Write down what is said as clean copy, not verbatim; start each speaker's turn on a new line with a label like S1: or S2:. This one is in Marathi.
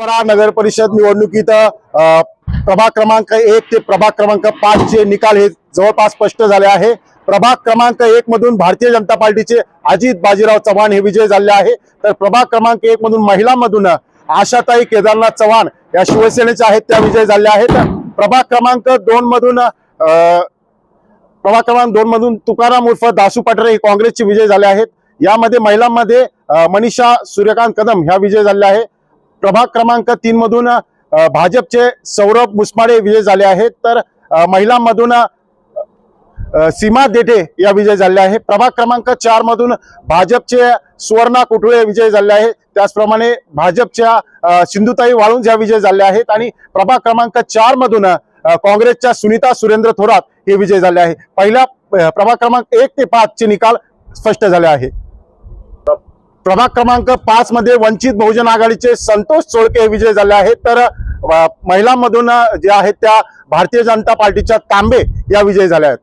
S1: सातारा नगर परिषद निवडणुकीत प्रभाग क्रमांक 1 ते प्रभाग क्रमांक 5 चे निकाल हे जवळपास स्पष्ट झाले आहे। प्रभाग क्रमांक 1 मधून भारतीय जनता पार्टीचे अजित बाजीराव चव्हाण हे विजय झाले आहे, तर प्रभाग क्रमांक 1 मधून महिलांमधून आशाताई केदारनाथ चव्हाण या शिवसेनेचे आहेत त्या विजय झाले आहेत। प्रभाग क्रमांक 2 मधून तुकाराम उर्फ दासू पाटरे हे काँग्रेसचे विजय झाले आहेत। यामध्ये महिलांमध्ये मनीषा सूर्यकांत कदम ह्या विजय झाले आहे। प्रभाग क्रमांक 3 मधून भाजपचे सौरभ मुसमाडे विजय झाले आहेत, तर महिलांमधून सीमा देठे या विजय झाले आहे। प्रभाग क्रमांक 4 मधून भाजपचे सुवर्णा कुटुळे विजय झाले आहे, त्याचप्रमाणे भाजपच्या सिंधुताई वाळुंज या विजय झाले आहेत आणि प्रभाग क्रमांक 4 मधून काँग्रेसच्या सुनीता सुरेंद्र थोरात हे विजय झाले आहे। पहिला प्रभाग क्रमांक 1 ते 5 चे निकाल स्पष्ट झाले आहे। प्रभाग क्रमांक 5 मध्ये वंचित बहुजन आघाडीचे संतोष चोळके विजय झाले आहेत, तर महिलांमधून जे आहेत त्या भारतीय जनता पार्टीच्या तांबे या विजय झाल्या आहेत।